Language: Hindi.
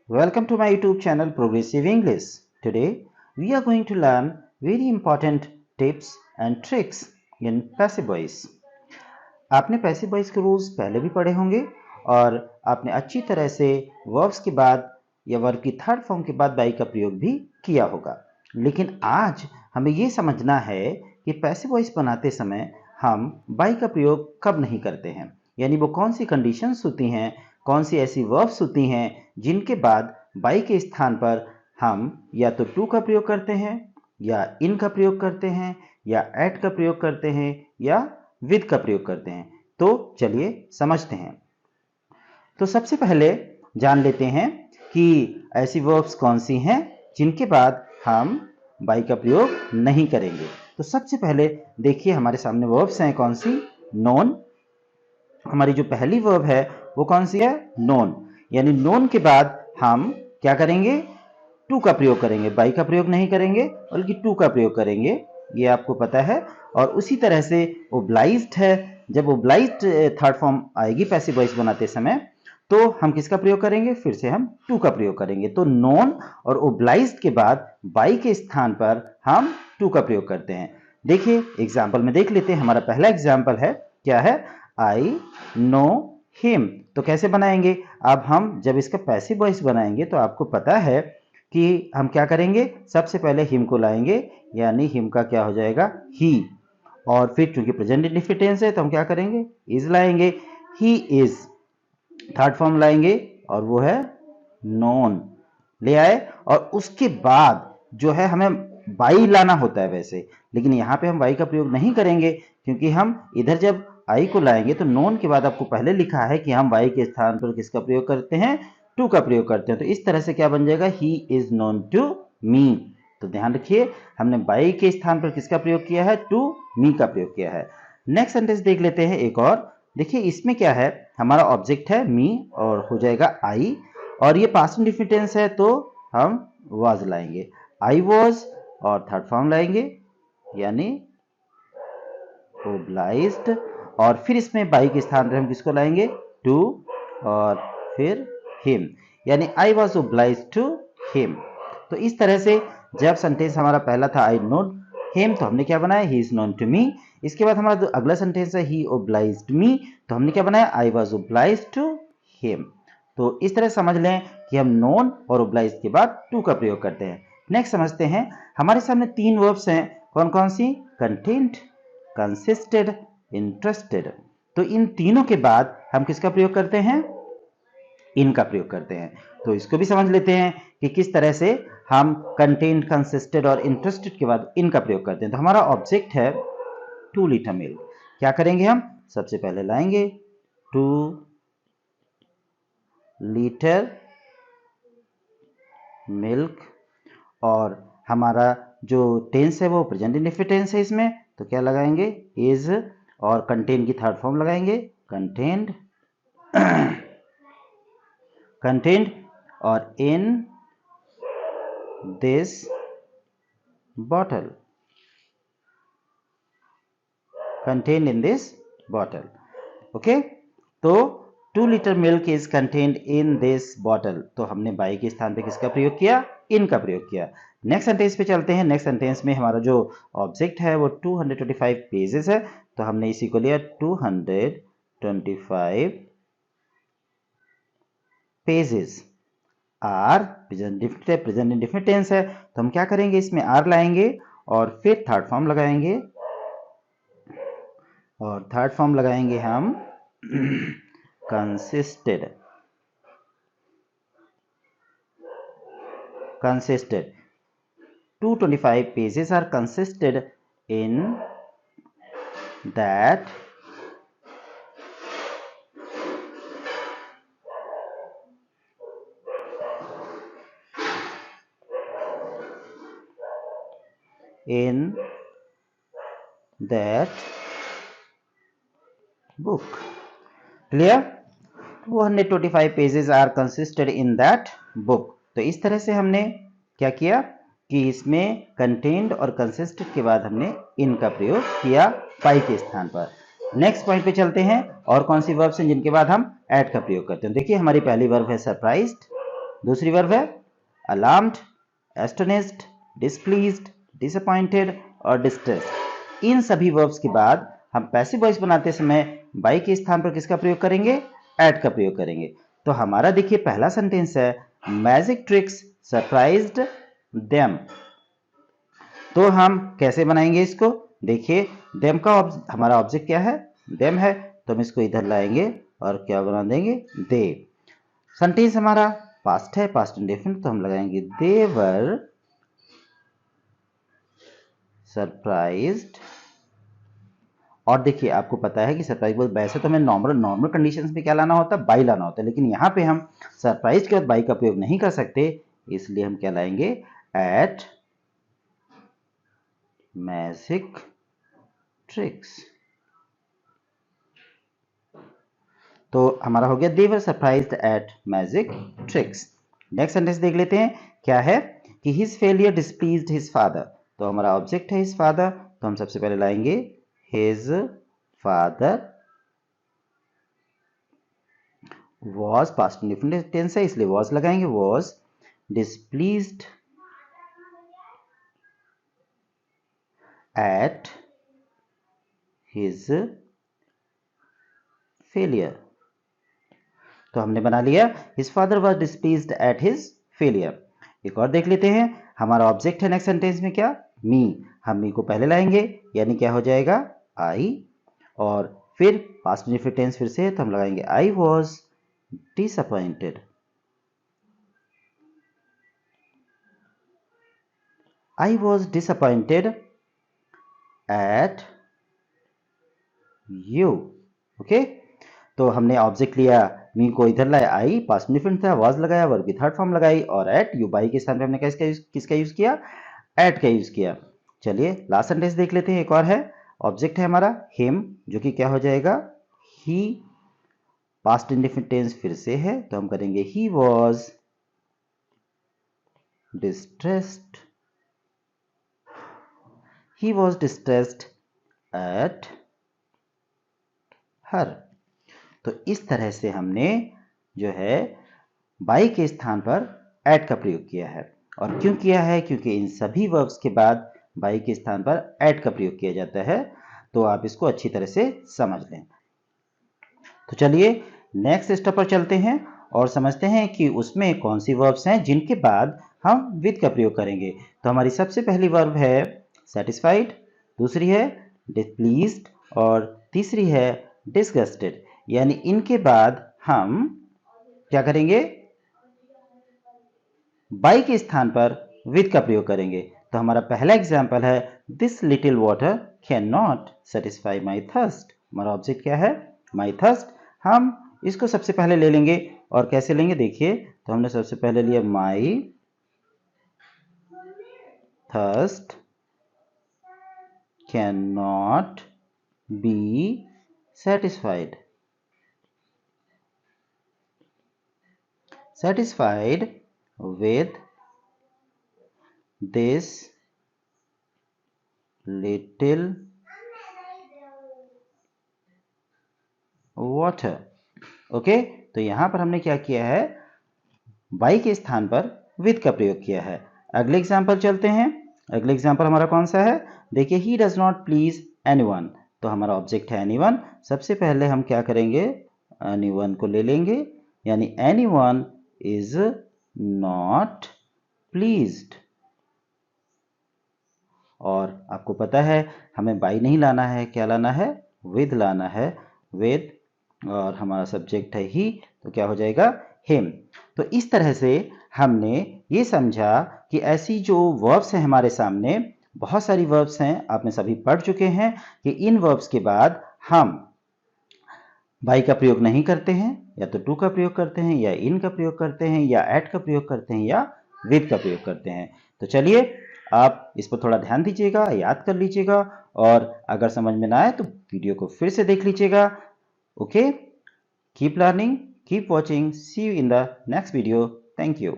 Welcome to my YouTube channel Progressive English. Today we are going to learn very important tips and tricks in passive voice. आपने पैसिव वॉइस के रूल्स पहले भी पढ़े होंगे और आपने अच्छी तरह से वर्ब्स के बाद या वर्ब की थर्ड फॉर्म के बाद बाई का प्रयोग भी किया होगा। लेकिन आज हमें ये समझना है कि पैसिव वॉइस बनाते समय हम बाई का प्रयोग कब नहीं करते हैं, यानी वो कौन सी कंडीशंस होती हैं, कौन सी ऐसी वर्ब्स होती हैं जिनके बाद बाई के स्थान पर हम या तो टू का प्रयोग करते हैं या इन का प्रयोग करते हैं या एट का प्रयोग करते हैं या विद का प्रयोग करते हैं। तो चलिए समझते हैं। तो सबसे पहले जान लेते हैं कि ऐसी वर्ब्स कौन सी हैं जिनके बाद हम बाई का प्रयोग नहीं करेंगे। तो सबसे पहले देखिए हमारे सामने वर्ब्स हैं कौन सी, नोन। हमारी जो पहली वर्ब है वो कौन सी है, नोन। यानी नोन के बाद हम क्या करेंगे, टू का प्रयोग करेंगे, बाई का प्रयोग नहीं करेंगे बल्कि टू का प्रयोग करेंगे, ये आपको पता है। और उसी तरह से ओब्लाइज्ड है, जब ओब्लाइज्ड थर्ड फॉर्म आएगी पैसिव वॉइस बनाते समय तो हम किसका प्रयोग करेंगे, फिर से हम टू का प्रयोग करेंगे। तो नोन और ओब्लाइज्ड के बाद बाई के स्थान पर हम टू का प्रयोग करते हैं। देखिए एग्जाम्पल में देख लेते हैं। हमारा पहला एग्जाम्पल है, क्या है, आई नो हिम। तो कैसे बनाएंगे, अब हम जब इसका पैसिव वॉइस बनाएंगे तो आपको पता है कि हम क्या करेंगे, सबसे पहले हिम को लाएंगे, यानी हिम का क्या हो जाएगा, ही। और फिर चूंकि प्रेजेंट इंडिफिटेंस है तो हम क्या करेंगे, इज लाएंगे, ही इज। थर्ड फॉर्म लाएंगे और वो है नोन, ले आए। और उसके बाद जो है हमें बाई लाना होता है वैसे, लेकिन यहाँ पे हम बाई का प्रयोग नहीं करेंगे क्योंकि हम इधर जब आई को लाएंगे तो नोन के बाद आपको पहले लिखा है कि हम बाई के स्थान पर किसका प्रयोग करते हैं, टू का प्रयोग करते हैं। तो इस तरह से क्या बन जाएगा, he is known to me. तो ध्यान रखिए हमने बाई के स्थान पर किसका प्रयोग किया है, टू मी का प्रयोग किया है। नेक्स्ट सेंटेंस देख लेते हैं एक और। देखिए इसमें क्या है, हमारा ऑब्जेक्ट है मी और हो जाएगा आई, और ये पास्ट इंडिफिनिटेंस है तो हम वाज लाएंगे, आई वाज। और थर्ड फॉर्म लाएंगे यानी ओब्लाइज्ड। और फिर इसमें बाई के स्थान पर हम किसको लाएंगे, टू, और फिर हिम, यानी I was obliged to him. तो इस तरह से जब सेंटेंस हमारा पहला था आई नो हिम तो हमने क्या बनाया, he is known to me. इसके बाद हमारा जो अगला सेंटेंस है ही ओब्लाइज्ड मी, तो हमने क्या बनाया, I was obliged to him. तो इस तरह समझ लें कि हम नोन और ओब्लाइज्ड के बाद टू का प्रयोग करते हैं। नेक्स्ट समझते हैं, हमारे सामने तीन वर्ब्स हैं, कौन कौन सी, कंटेंट, कंसिस्टेड, इंटरेस्टेड। तो इन तीनों के बाद हम किसका प्रयोग करते हैं, इन का प्रयोग करते हैं। तो इसको भी समझ लेते हैं कि किस तरह से हम कंटेंट, कंसिस्टेड और इंटरेस्टेड के बाद इन का प्रयोग करते हैं। तो हमारा ऑब्जेक्ट है 2 लीटर मिल्क। क्या करेंगे हम, सबसे पहले लाएंगे 2 लीटर मिल्क, और हमारा जो टेंस है वो प्रेजेंट इंडेफिनिट टेंस है इसमें, तो क्या लगाएंगे, इज। और कंटेन की थर्ड फॉर्म लगाएंगे कंटेंड, कंटेंड। और in this bottle, contained in this bottle. Okay, तो 2 litre milk is contained in this bottle. तो हमने बाई के स्थान पे किसका प्रयोग किया, इन का प्रयोग किया। नेक्स्ट सेंटेंस पे चलते हैं। नेक्स्ट सेंटेंस में हमारा जो ऑब्जेक्ट है वो 225 पेजेस है, तो हमने इसी को लिया 225 pages. Are present indefinite tense है तो हम क्या करेंगे, इसमें आर लाएंगे और फिर थर्ड फॉर्म लगाएंगे, और थर्ड फॉर्म लगाएंगे हम consisted, consisted 225 pages are consisted in that book। Clear, 225 pages are consisted in that book. तो इस तरह से हमने क्या किया कि इसमें कंटेंट और कंसिस्टेड के बाद हमने इन का प्रयोग किया पाई के स्थान पर। नेक्स्ट पॉइंट पे चलते हैं, और कौन सी वर्ब्स हैं जिनके बाद हम एट का प्रयोग करते हैं। देखिए हमारी पहली वर्ब है सरप्राइज्ड, दूसरी वर्ब है अलार्म्ड, एस्टोनिश्ड, डिसप्लीज्ड, डिसअपॉइंटेड और डिस्ट्रेस्ड। इन सभी वर्ब्स के बाद हम पैसिव वॉइस बनाते समय बाई के स्थान पर किसका प्रयोग करेंगे? एट का प्रयोग करेंगे। तो हमारा देखिए पहला सेंटेंस है मैजिक ट्रिक्स सरप्राइज्ड देम। तो हम कैसे बनाएंगे इसको? देखिए देम का हमारा ऑब्जेक्ट क्या है? देम है, तो हम इसको इधर लाएंगे और क्या बना देंगे? दे। सेंटेंस हमारा पास्ट है, पास्ट इंडेफिनिट, तो हम लगाएंगे दे वर सरप्राइज्ड। और देखिए आपको पता है कि सरप्राइज वैसे तो हमें नॉर्मल कंडीशंस में क्या लाना होता है? बाई लाना होता है, लेकिन यहाँ पे हम सरप्राइज के बाद बाई का प्रयोग नहीं कर सकते, इसलिए हम क्या लाएंगे? At magic tricks. तो हमारा हो गया they were surprised at magic tricks. Next sentence देख लेते हैं क्या है कि his failure displeased his father. तो हमारा ऑब्जेक्ट है हिज फादर, तो हम सबसे पहले लाएंगे his father was, past indefinite tense है इसलिए was लगाएंगे, was displeased at his failure। तो हमने बना लिया his father was displeased at his failure। एक और देख लेते हैं, हमारा ऑब्जेक्ट है नेक्स्ट सेंटेंस में क्या? मी। हम मी को पहले लाएंगे, यानी क्या हो जाएगा? आई। और फिर पास्ट इंडेफिनिट टेंस फिर से, तो हम लगाएंगे आई was disappointed। I was disappointed at you। Okay, तो हमने ऑब्जेक्ट लिया मी को इधर लाया, आई पास्ट इंडेफिनिट था, वाज लगाया, वर्ब की थर्ड फॉर्म लगाई, और एट यू बाई के स्थान पे हमने किसका यूज किया? एट का यूज किया। चलिए लास्ट सेंटेंस देख लेते हैं, एक और है, ऑब्जेक्ट है हमारा हिम, जो कि क्या हो जाएगा? ही। पास्ट इंडेफिनिट टेंस फिर से है, तो हम करेंगे he was distressed. He was distressed at her। तो इस तरह से हमने जो है बाई के स्थान पर एट का प्रयोग किया है। और क्यों किया है? क्योंकि इन सभी वर्ब्स के बाद बाई के स्थान पर एट का प्रयोग किया जाता है। तो आप इसको अच्छी तरह से समझ लें। तो चलिए नेक्स्ट स्टेप पर चलते हैं और समझते हैं कि उसमें कौन सी वर्ब्स हैं जिनके बाद हम विद का प्रयोग करेंगे। तो हमारी सबसे पहली वर्ब है सेटिस्फाइड, दूसरी है डिस्प्लीज्ड और तीसरी है डिसगस्टेड। यानी इनके बाद हम क्या करेंगे? बाई के स्थान पर विद का प्रयोग करेंगे। तो हमारा पहला एग्जाम्पल है this little water can not satisfy my thirst. हमारा ऑब्जेक्ट क्या है? My thirst. हम इसको सबसे पहले ले लेंगे, और कैसे लेंगे देखिए, तो हमने सबसे पहले लिया my thirst cannot be satisfied। Satisfied with this little water। Okay, तो यहां पर हमने क्या किया है? बाई के स्थान पर विद का प्रयोग किया है। अगले एग्जाम्पल चलते हैं। अगले एग्जाम्पल हमारा कौन सा है? देखिए he does not please anyone. तो हमारा ऑब्जेक्ट है एनीवन। सबसे पहले हम क्या करेंगे? एनीवन को ले लेंगे, यानी एनीवन इज नॉट प्लीज्ड। और आपको पता है हमें बाई नहीं लाना है, क्या लाना है? विद लाना है, विद। और हमारा सब्जेक्ट है ही, तो क्या हो जाएगा? हिम। तो इस तरह से हमने ये समझा कि ऐसी जो वर्ब्स हैं हमारे सामने, बहुत सारी वर्ब्स हैं, आपने सभी पढ़ चुके हैं कि इन वर्ब्स के बाद हम बाई का प्रयोग नहीं करते हैं, या तो टू का प्रयोग करते हैं, या इन का प्रयोग करते हैं, या एट का प्रयोग करते हैं, या विद का प्रयोग करते हैं। तो चलिए आप इस पर थोड़ा ध्यान दीजिएगा, याद कर लीजिएगा, और अगर समझ में ना आए तो वीडियो को फिर से देख लीजिएगा। Okay, keep learning, keep watching, see you in the next video. Thank you.